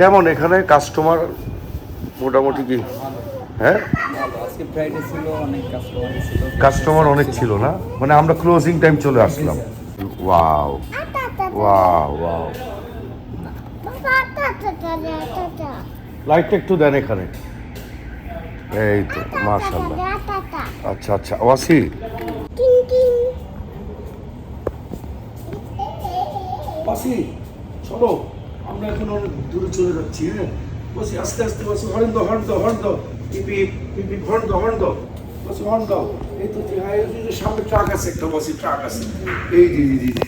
কেমন এখানে কাস্টমার মোটামুটি কি? হ্যাঁ, আজকে ফ্রাইডে ছিল, অনেক কাস্টমার ছিল। কাস্টমার অনেক ছিল না, মানে আমরা ক্লোজিং টাইম চলে আসলাম। ওয়াও ওয়াও ওয়াও, লাইটটা একটু দেন এখানে। এই তো মাশাআল্লাহ। আচ্ছা আচ্ছা, ওয়াসি ওয়াসি চলো, আমরা এখন অনেক দূরে চলে যাচ্ছি। হ্যাঁ ওয়াসি, আস্তে আস্তে ওয়াসি, হর্ন দাও হর্ন দাও হর্ন দাও, পিপি পিপি, হর্ন দাও হর্ন দাও ওয়াসি, হর্ন দাও। এই তো হ্যাঁ, এই যে সামনে ট্রাক আছে একটা ওয়াসি, ট্রাক আছে। এই জি জি জি জি,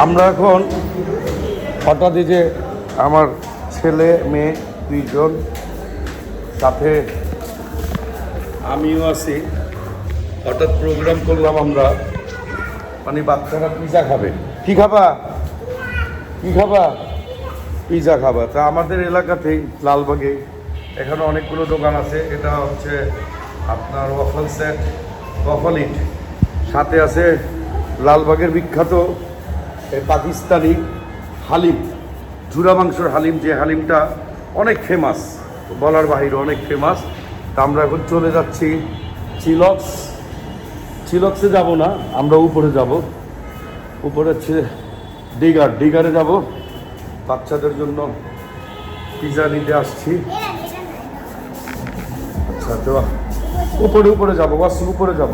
আমরা এখন হঠাৎ এই যে আমার ছেলে মেয়ে দুইজন, সাথে আমিও আছি, হঠাৎ প্রোগ্রাম করলাম আমরা, মানে বাচ্চারা পিজা খাবে। কি খাবা? কি খাবা? পিজা খাবা। তা আমাদের এলাকাতেই লালবাগে এখানে অনেকগুলো দোকান আছে। এটা হচ্ছে আপনার ওয়াফল সেট, ওয়াফল ইট, সাথে আছে লালবাগের বিখ্যাত পাকিস্তানি হালিম, ঝুরা মাংসর হালিম, যে হালিমটা অনেক ফেমাস, বলার বাহিরে অনেক ফেমাস। তা আমরা এখন চলে যাচ্ছি চিলক্স। চিলক্সে যাব না, আমরা উপরে যাব, উপরে হচ্ছে ডিগার, ডিগারে যাব, বাচ্চাদের জন্য পিজা নিতে আসছি। আচ্ছা তো উপরে উপরে যাবো, বাস উপরে যাব,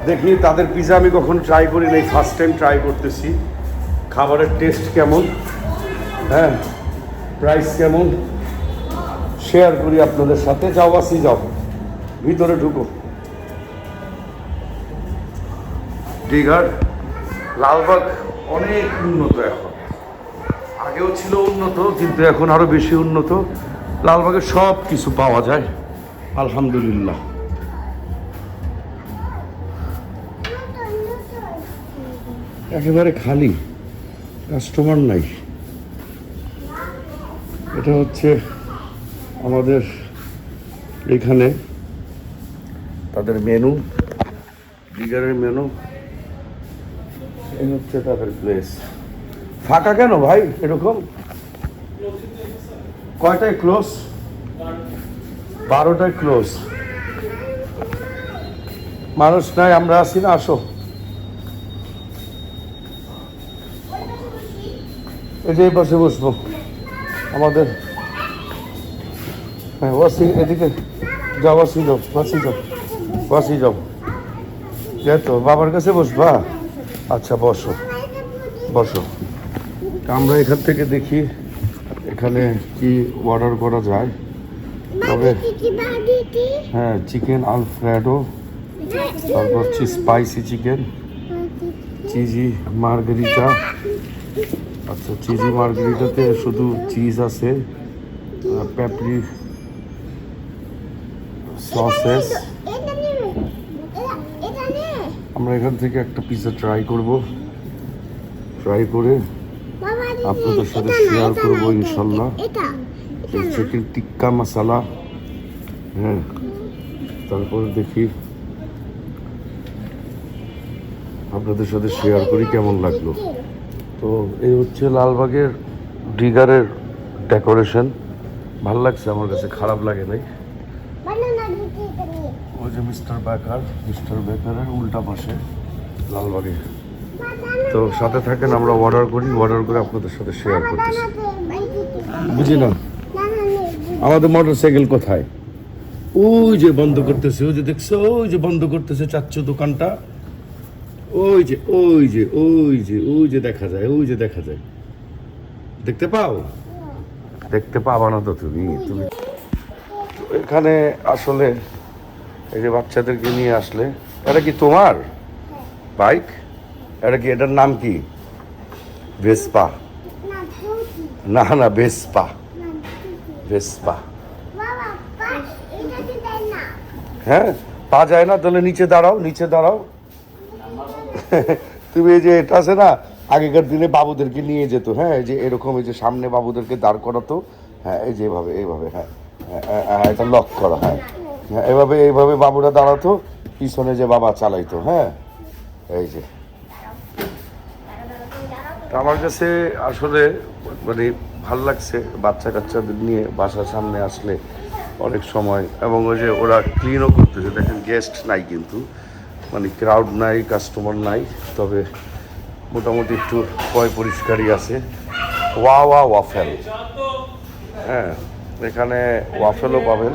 দেখি তাদের পিজা আমি কখনো ট্রাই করি নাই, ফার্স্ট টাইম ট্রাই করতেছি, খাবারের টেস্ট কেমন, হ্যাঁ প্রাইস কেমন, শেয়ার করি আপনাদের সাথে। যাও বাসি যাও, ভিতরে ঢুকো। দীঘার লালবাগ অনেক উন্নত এখন, আগেও ছিল উন্নত, কিন্তু এখন আরো বেশি উন্নত। লালবাগে সব কিছু পাওয়া যায় আলহামদুলিল্লাহ। একেবারে খালি, কাস্টমার নাই। এটা হচ্ছে আমাদের এখানে তাদের মেনু, দীঘারের মেনু, এই হচ্ছে তাদের প্লেস। ফাঁকা কেন ভাই এরকম? কয়টায় ক্লোজ? 12টায় ক্লোজ। মানুষ নাই, আমরা আছি না, আসো। এই যে এই পাশে বসবো আমাদের। হ্যাঁ ওয়াসি এদিকে যাও, ওয়াসি যাও, ওয়াসি যাও, ওয়াসি যাও। তো বাবার কাছে বসবা? আচ্ছা বসো বসো। আমরা এখান থেকে দেখি এখানে কি অর্ডার করা যায়। তবে হ্যাঁ, চিকেন আলফ্রেডো, তারপর হচ্ছে স্পাইসি চিকেন, চিজি মার্গারিটা। আচ্ছা, চিজি মার্গারিটাতে শুধু চিজ আছে, পেপরি সসেস। আমরা এখান থেকে একটা পিজা ট্রাই করব, ট্রাই করে আপনাদের সাথে শেয়ার করব ইনশাল্লাহ। চিকেন টিক্কা মশলা, হ্যাঁ, তারপরে দেখি আপনাদের সাথে শেয়ার করি কেমন লাগলো। তো এই হচ্ছে লালবাগের ডিগারের ডেকোরেশন, ভালো লাগছে আমার কাছে, খারাপ লাগে নাই। ওই যে মিস্টার বেকার, মিস্টার বেকারের উল্টা পাশে লালবাগে। তো সাথে থাকেন, আমরা অর্ডার করি, অর্ডার করে আপনাদের সাথে শেয়ার করতেছি। বুঝি না আমাদের মোটর সাইকেল কোথায়? ওই যে বন্ধ করতেছে, ওই যে দেখছো, ওই যে বন্ধ করতেছে চাচ্চু দোকানটা, ওই যে ওই যে ওই যে ওই যে দেখা যায়, ওই যে দেখা যায়, দেখতে পাও? দেখতে পাবা না তো তুমি। তুমি এখানে আসলে এই যে বাচ্চাদেরকে নিয়ে আসলে, এটা কি তোমার বাইক? এটা কি, এটার নাম কি? ভেসপা? না না, ভেসপা, ভেসপা। হ্যাঁ, পা যায় না, তাহলে নিচে দাঁড়াও, নিচে দাঁড়াও। তুমি এই যে এটা আছে না, আগেকার দিনে বাবুদেরকে নিয়ে যেত, হ্যাঁ, এই যে এরকম, এই যে সামনে বাবুদেরকে দাঁড় করাতো, হ্যাঁ, এই যে এভাবে, এইভাবে, হ্যাঁ, এটা লক করা হয়। হ্যাঁ, এইভাবে বাবুরা দাঁড়াতো, পিছনে যে বাবা চালাইতো। হ্যাঁ, এই যে আমার কাছে আসলে মানে ভাল লাগছে বাচ্চা কাচ্চাদের নিয়ে বাসার সামনে আসলে অনেক সময়, এবং ওই যে ওরা ক্লিনও করতেছে, দেখেন গেস্ট নাই কিন্তু, মানে ক্রাউড নাই, কাস্টমার নাই, তবে মোটামুটি একটু পরিষ্কারই আছে। ওয়াফেল, হ্যাঁ এখানে ওয়াফেলও পাবেন।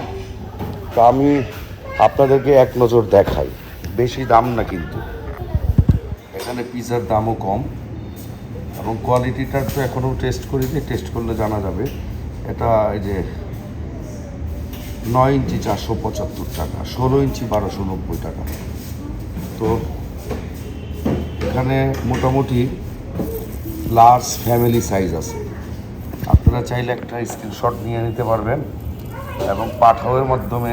তো আমি আপনাদেরকে এক নজর দেখাই, বেশি দাম না কিন্তু, এখানে পিৎজার দামও কম, এবং কোয়ালিটিটা তো এখনও টেস্ট করিনি, টেস্ট করলে জানা যাবে। এটা এই যে 9 ইঞ্চি 475 টাকা, 16 ইঞ্চি 1290 টাকা। তো এখানে মোটামুটি লার্জ ফ্যামিলি সাইজ আছে, আপনারা চাইলে একটা স্ক্রিনশট নিয়ে নিতে পারবেন এবং পাঠাওয়ের মাধ্যমে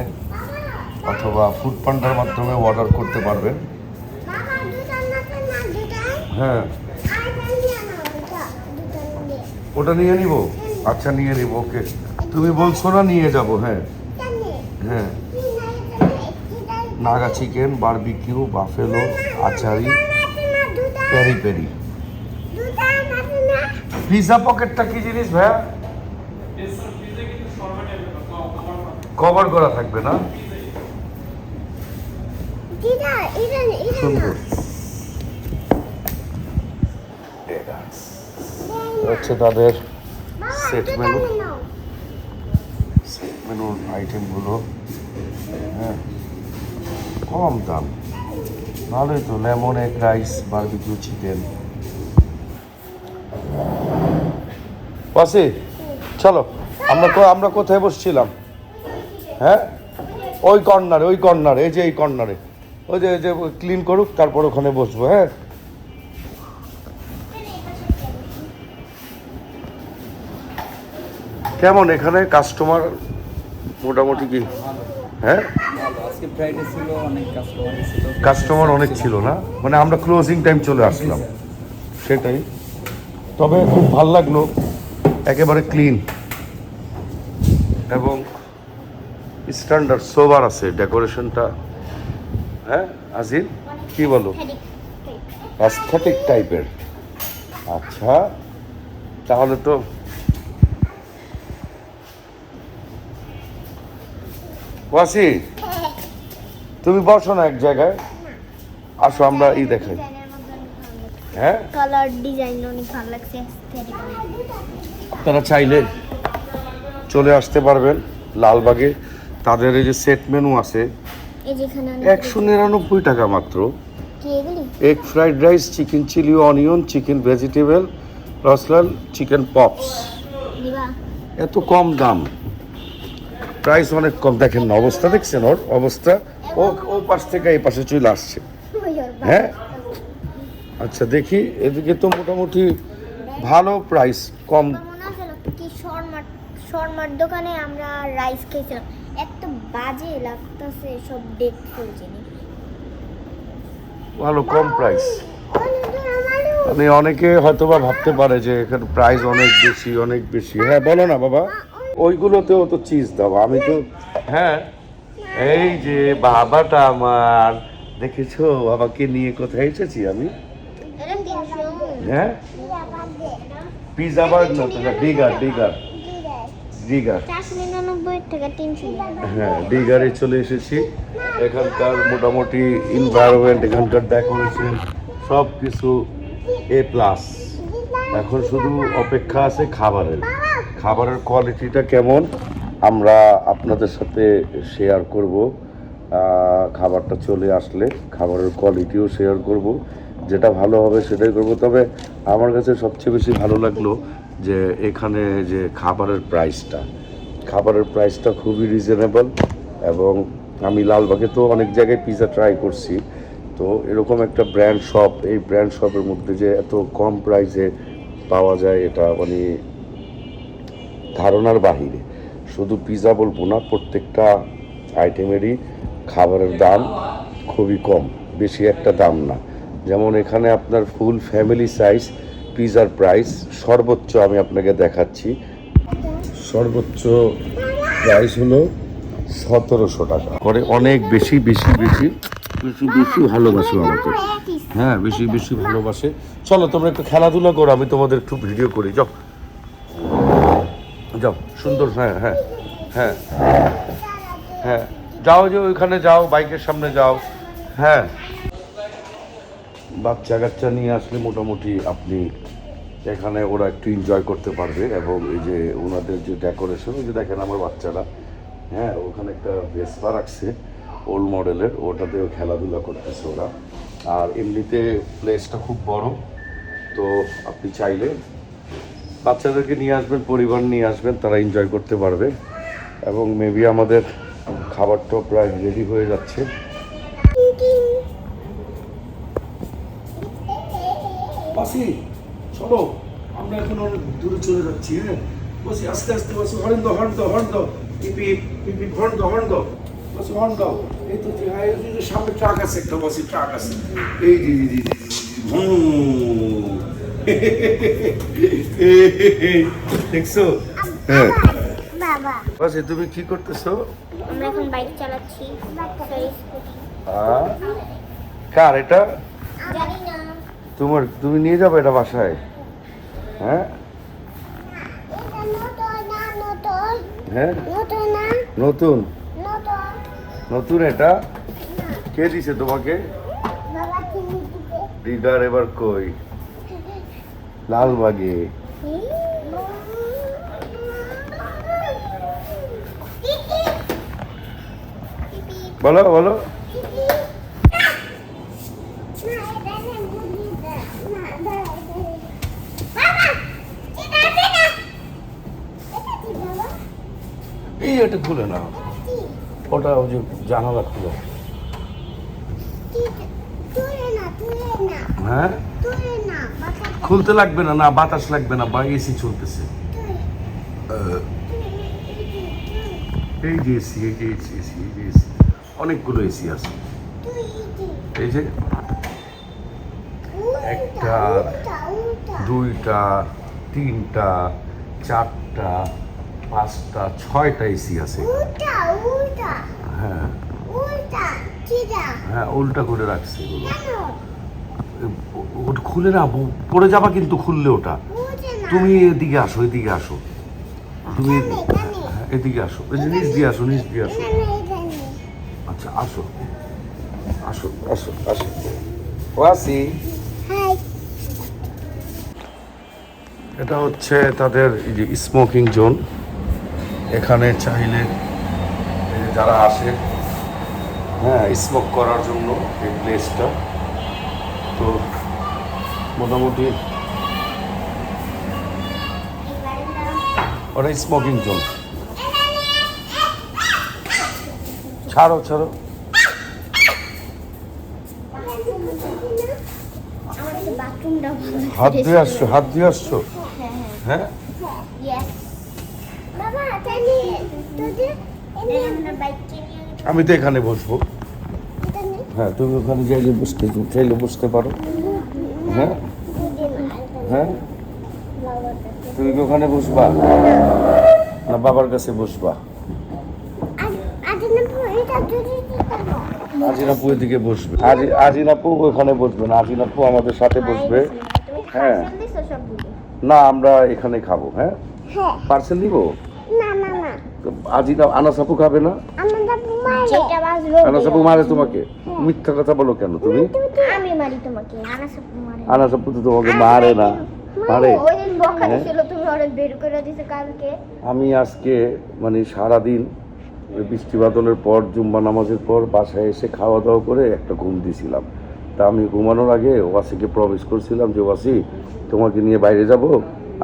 অথবা ফুড পান্ডার মাধ্যমে অর্ডার করতে পারবেন। হ্যাঁ, ওটা নিয়ে নিব, আচ্ছা নিয়ে নিব, ওকে। তুমি বলছো না, নিয়ে যাব। হ্যাঁ হ্যাঁ, Naga chicken, barbecue, buffalo, achari, peri peri. Pizza পকেটটা কি জিনিস ভাইয়া? কভার করা থাকবে না? সুন্দর, হচ্ছে তাদের সেট মেনুর আইটেমগুলো। হ্যাঁ, কম দাম, ভালোই তো। Lemon egg rice, barbecue chicken. বাসি, চলো আমরা কোথায় বসছিলাম? হ্যাঁ, ওই কর্নারে, এই যে এই কর্নারে, ওই যে ক্লিন করুক, তারপর ওখানে বসবো। হ্যাঁ, কেমন এখানে কাস্টমার মোটামুটি কি? হ্যাঁ, আজকে ফ্রাইডে ছিল, অনেক ছিল, কাস্টমার অনেক ছিল না, মানে আমরা ক্লোজিং টাইম চলে আসলাম, সেটাই। তবে খুব ভালো লাগলো, একেবারে ক্লিন এবং স্ট্যান্ডার্ড সোবার আছে ডেকোরেশনটা। হ্যাঁ আজিল, কি বলো? অ্যাস্থেটিক টাইপের। আচ্ছা, তাহলে তো ওয়াসি, তুমি বসো না এক জায়গায়, আসো আমরা দেখাই। হ্যাঁ, কালার ডিজাইন অনেক ভালো লাগছে। আপনারা চাইলে চলে আসতে পারবেন লালবাগে, তাদের এই যে সেট মেনু আছে, এই যেখানে 199 টাকা মাত্র। কি এগুলি? Egg fried rice, chicken chilli onion, chicken vegetable, রসলাল, চিকেন পপস। দিবা? এত কম দাম, প্রাইস অনেক কম। দেখেন না অবস্থা, দেখছেন ওর অবস্থা? ও পাশ থেকে এই পাশে চলে আসছে। হ্যাঁ, আচ্ছা দেখি, এদিকে তো মোটামুটি ভালো প্রাইস, কম। মনে আছে কি শর্মার দোকানে আমরা রাইস খেয়েছিলাম, এত বাজে লাগতেছে, সব দেখতে জিনিস। ভালো, কম প্রাইস। মানে অনেকে হয়তো বা ভাবতে পারে যে এখানে প্রাইস অনেক বেশি। হ্যাঁ বলো না বাবা, ওইগুলোতেও তো চিজ দাও। আমি তো, হ্যাঁ, এই যে বাবাটা আমার, দেখেছো বাবাকে নিয়ে কোথায় এসেছি আমি? হ্যাঁ, পিৎজা বার্গ না তো, ডিগার 499 টাকা 300। হ্যাঁ, ডিগারে চলে এসেছি। এখানকার মোটামুটি এনভায়রনমেন্ট, এখানকার ডেকোরেশন সব কিছু A+। এখন শুধু অপেক্ষা আছে খাবারের কোয়ালিটিটা কেমন আমরা আপনাদের সাথে শেয়ার করব। খাবারটা চলে আসলে খাবারের কোয়ালিটিও শেয়ার করব, যেটা ভালো হবে সেটাই করব। তবে আমার কাছে সবচেয়ে বেশি ভালো লাগলো যে এখানে যে খাবারের প্রাইসটা খুবই রিজনেবল। এবং আমি লালবাগে তো অনেক জায়গায় পিৎজা ট্রাই করছি, তো এরকম একটা ব্র্যান্ড শপ, এই ব্র্যান্ড শপের মধ্যে যে এত কম প্রাইসে পাওয়া যায়, এটা মানে ধারণার বাহিরে। শুধু পিৎজা বলবো না, প্রত্যেকটা আইটেমেরই খাবারের দাম খুবই কম, বেশি একটা দাম না। যেমন এখানে আপনার ফুল ফ্যামিলি সাইজ পিৎজার প্রাইস সর্বোচ্চ, আমি আপনাকে দেখাচ্ছি, সর্বোচ্চ প্রাইস হলো 1700 টাকা করে। অনেক বেশি বেশি বেশি বেশি বেশি ভালোবাসে আমাকে, হ্যাঁ বেশি বেশি ভালোবাসে। চলো তোমরা একটু খেলাধুলা করো, আমি তোমাদের একটু ভিডিও করি। যাও যাও, সুন্দর, হ্যাঁ হ্যাঁ হ্যাঁ হ্যাঁ, যাও যে ওইখানে যাও, বাইকের সামনে যাও। হ্যাঁ, বাচ্চা কাচ্চা নিয়ে আসলে মোটামুটি আপনি এখানে ওরা একটু এনজয় করতে পারবে। এবং এই যে ওনাদের যে ডেকোরেশন, ওই যে দেখেন আমার বাচ্চারা, হ্যাঁ ওখানে একটা ভেসপা রাখছে ওল্ড মডেলের, ওটাতেও খেলাধুলা করতেছে ওরা। আর এমনিতে প্লেসটা খুব বড়, তো আপনি চাইলে বাচ্চাদেরকে নিয়ে আসবেন, পরিবার নিয়ে আসবেন, তারা এনজয় করতে পারবে। এবং মেবি আমাদের খাবারটাও প্রায় রেডি হয়ে যাচ্ছে। বাসি চলো, আমরা এখন অনেক দূরে চলে যাচ্ছি। হ্যাঁ বসি, আস্তে আস্তে বসি, হর্ন দাও হর্ন দাও হর্ন দাও, পিপি পিপি হর্ন দাও হর্ন দাও, বসি হর্ন দাও। এই তো সামনে ট্রাক আছে একটা, বসি ট্রাক আছে, এই জি জি জি দেখছো? হ্যাঁ বাবা, বসি তুমি কি করতেছো? আমরা এখন বাইক চালাচ্ছি। কার এটা? জানি না। তোমার, তুমি নিয়ে যাবে এটা বাসায়? হ্যাঁ এটা নতুন না, নতুন হ্যাঁ, নতুন না, নতুন নতুন নতুন। এটা কে দিছে তোমাকে? বাবা কিনে দিবে। দিদার এবার কই? লালবাগে। বলো বলো। এই এটা খুলে না, ওটা ওই যে জানালা খুলে। হ্যাঁ খুলতে লাগবে না, না বাতাস লাগবে না, বা এসি চলতেছে। এই যে এসি, এই যে এসি, এসি, এই যে এসি, অনেকগুলো এসি আছে। এই যে একটা, দুইটা, তিনটা, চারটা, পাঁচটা, 6টা এসি আছে। হ্যাঁ হ্যাঁ, উল্টা করে রাখছে এগুলো। ওটা খুলে না, পড়ে যাবা কিন্তু খুললে ওটা। তুমি এদিকে আসো, এদিকে আসো, তুমি এদিকে আসো, এই যে নিচ দিয়ে আসো, নিচ দিয়ে আসো। আচ্ছা আসো আসো আসো আসো। ওয়াসি, এটা হচ্ছে তাদের এই যে স্মোকিং জোন। এখানে চাইলে এই যে যারা আসে, হ্যাঁ স্মোক করার জন্য এই প্লেসটা, তো মোটামুটি ওটা স্মোকিং জোন। ছাড়ো ছাড়ো, হাত দিয়ে আসছো, হাত দিয়ে আসছো। হ্যাঁ আমি তো এখানে বসবো। হ্যাঁ তুমি ওখানে চাইলে বসতে, চাইলে বসতে পারো। হ্যাঁ হ্যাঁ, তুমি কি ওখানে বসবা না বাবার কাছে বসবা? আজিনাপু এদিকে বসবে, আজিনাপু ওখানে বসবে না, আজিনাপু আমাদের সাথে বসবে। হ্যাঁ না, আমরা এখানে খাবো। হ্যাঁ পার্সেল দিব না, আজিনা আনাসাপু খাবে না। আনাসাপু মারে তোমাকে? মিথ্যা কথা বলো কেন তুমি? আমি মারি তোমাকে, আনাসাপু মারে। আনাসাপু তো তোমাকে মারে না, মারে। ওইদিন বকানি ছিল, তুমি অনেক বের করে দিছো কালকে। আমি আজকে মানে সারাদিন বৃষ্টি বাদলের পর, জুম্মা নামাজের পর বাসায় এসে খাওয়া দাওয়া করে একটা ঘুম দিয়েছিলাম। তা আমি ঘুমানোর আগে ওয়াসিকে প্রমিস করছিলাম যে ওয়াসি তোমাকে নিয়ে বাইরে যাব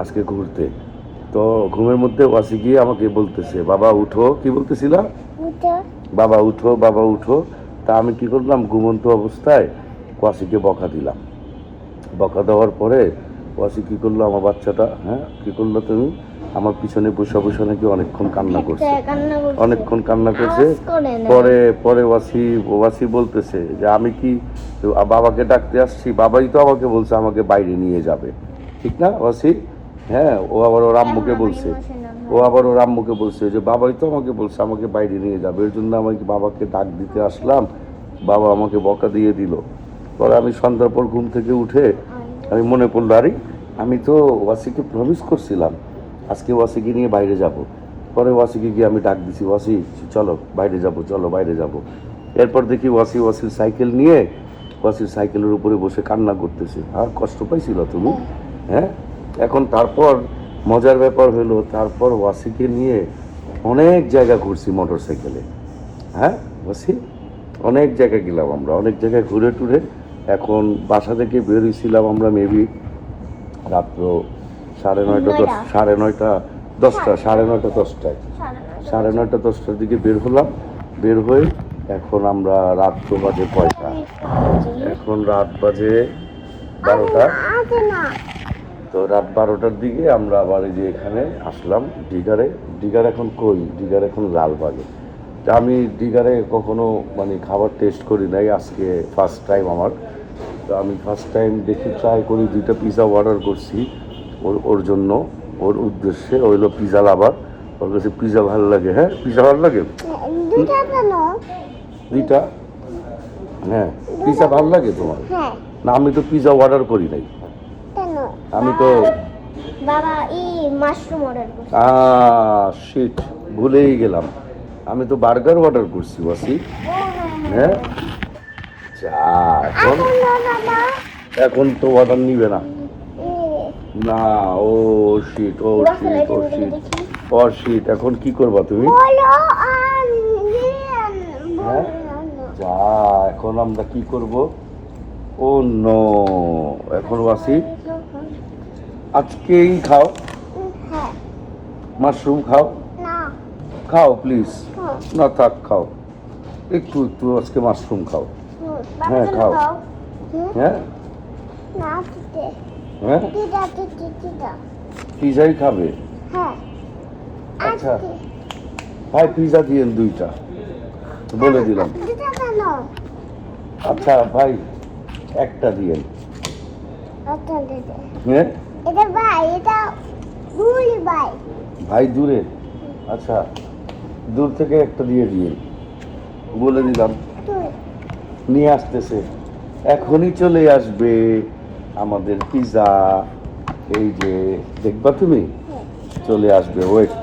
আজকে ঘুরতে। তো ঘুমের মধ্যে ওয়াসি গিয়ে আমাকে বলতেছে বাবা উঠো, কি বলতেছিলাম? বাবা উঠো, বাবা উঠো। তা আমি কি করলাম, ঘুমন্ত অবস্থায় ওয়াসিকে বকা দিলাম। বকা দেওয়ার পরে ওয়াসি কি করলো, আমার বাচ্চাটা, হ্যাঁ কি করলো, তুমি আমার পিছনে বসে বসে নাকি অনেকক্ষণ কান্না করছে, অনেকক্ষণ কান্না করছে। পরে পরে ওয়াসি বলতেছে যে আমি কি বাবাকে ডাকতে আসছি, বাবাই তো আমাকে বলছে আমাকে বাইরে নিয়ে যাবে, ঠিক না ওয়াসি? হ্যাঁ ও আবার ওর আম্মুকে বলছে, ও আবার ওর আম্মুকে বলছে যে বাবাই তো আমাকে বলছে আমাকে বাইরে নিয়ে যাবে, এর জন্য আমাকে বাবাকে ডাক দিতে আসলাম, বাবা আমাকে বকা দিয়ে দিল। পরে আমি সন্ধ্যার পর ঘুম থেকে উঠে আমি মনে পড়লো, আরে আমি তো ওয়াসিকে প্রমিস করছিলাম আজকে ওয়াসিকে নিয়ে বাইরে যাব। পরে ওয়াসিকে গিয়ে আমি ডাক দিছি, ওয়াসি চলো বাইরে যাব, চলো বাইরে যাব। এরপর দেখি ওয়াসির সাইকেল নিয়ে ওয়াসির সাইকেলের উপরে বসে কান্না করতেছে। আর কষ্ট পাইছিল তুমি? হ্যাঁ। এখন তারপর মজার ব্যাপার হলো, তারপর ওয়াসিকে নিয়ে অনেক জায়গা ঘুরছি মোটর সাইকেলে। হ্যাঁ ওয়াসি, অনেক জায়গায় গেলাম আমরা, অনেক জায়গায় ঘুরে টুরে। এখন বাসা থেকে বেরিয়েছিলাম আমরা মেবি রাত্র 9:30 10টায়, 9:30-10টার দিকে বের হলাম। বের হয়ে এখন আমরা রাত তো বাজে কয়টা? এখন রাত বাজে 12টা। তো রাত 12টার দিকে আমরা আবার এই যে এখানে আসলাম ডিগার এখন কই? ডিগার এখন লালবাগে। তা আমি ডিগারে কখনো মানে খাবার টেস্ট করি নাই, আজকে ফার্স্ট টাইম আমার। তো আমি ফার্স্ট টাইম দেখি ট্রাই করি, 2টা পিৎজা অর্ডার করছি ওর জন্য, ওর উদ্দেশ্যে। ও হলো পিৎজা লাভার, ওর কাছে পিৎজা ভালো লাগে। হ্যাঁ পিৎজা ভালো লাগে 2টা? হ্যাঁ পিৎজা ভালো লাগে তোমার? না আমি তো পিৎজা অর্ডার করি নাই, আমি তো বাবা এই মাশরুম অর্ডার করছি। শিট, ভুলেই গেলাম, আমি তো বার্গার অর্ডার করছি ওয়াসি। হ্যাঁ যা, এখন তো অর্ডার নিবে না। না ও শিট, এখন কি করবা তুমি? হ্যাঁ যা, এখন আমরা কি করব? ও নো, এখন ওয়াসি আজকেই খাও, মাশরুম খাও, খাও প্লিজ। না থাক, খাও একটু আজকে মাশরুম খাও। হ্যাঁ খাও। হ্যাঁ হ্যাঁ পিৎজাই খাবে? আচ্ছা ভাই পিৎজা দিয়েন 2টা, বলে দিলাম। আচ্ছা ভাই একটা দিয়েন। হ্যাঁ ভাই দূরে? আচ্ছা দূর থেকে একটা দিয়ে দিয়েন, বলে দিলাম। নিয়ে আসতেছে, এখনই চলে আসবে আমাদের পিৎজা। এই যে দেখবা তুমি, চলে আসবে,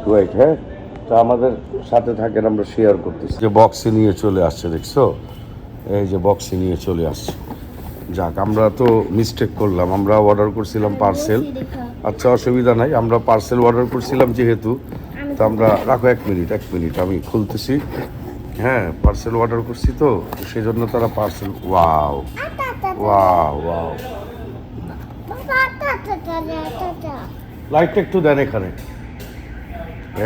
ওয়েট। হ্যাঁ তো আমাদের সাথে থাকেন, আমরা শেয়ার করতেছি। যে বক্সে নিয়ে চলে আসছে দেখছো, এই যে বক্সে নিয়ে চলে আসছে। যাক, আমরা তো মিস্টেক করলাম, আমরা অর্ডার করছিলাম পার্সেল। আচ্ছা অসুবিধা নাই, আমরা পার্সেল অর্ডার করছিলাম যেহেতু, তো আমরা রাখো 1 মিনিট আমি খুলতেছি। হ্যাঁ পার্সেল অর্ডার করছি তো সেই জন্য তারা পার্সেল। ওয়াও, লাইটটা একটু দেন এখানে।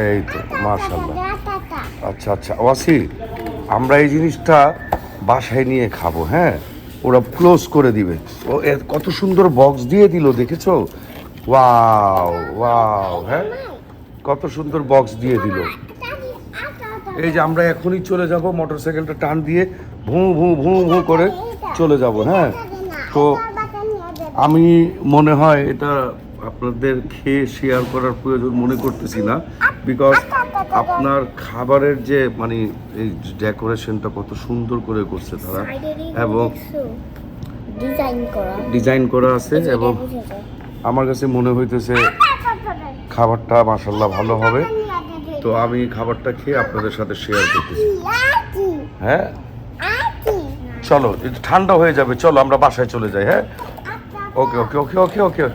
এই তো মাশাআল্লাহ। আচ্ছা ওয়াসি, আমরা এই জিনিসটা বাসায় নিয়ে খাবো। হ্যাঁ ওরা ক্লোজ করে দিবে। ও কত সুন্দর বক্স দিয়ে দিল দেখেছো? ওয়াও হ্যাঁ কত সুন্দর বক্স দিয়ে দিল। এই যে আমরা এখনই চলে যাব, মোটরসাইকেলটা টান দিয়ে ভু করে চলে যাব। হ্যাঁ তো আমি মনে হয় এটা আপনাদের খেয়ে শেয়ার করার প্রয়োজন মনে করতেছি না, বিকজ আপনার খাবারের যে মানে এই ডেকোরেশনটা কত সুন্দর করে করছে তারা, এবং ডিজাইন করা আছে, এবং আমার কাছে মনে হইতেছে খাবারটা মাশাআল্লাহ ভালো হবে। তো আমি খাবারটা খেয়ে আপনাদের সাথে শেয়ার করতেছি। হ্যাঁ চলো, ঠান্ডা হয়ে যাবে, চলো আমরা বাসায় চলে যাই। হ্যাঁ ওকে।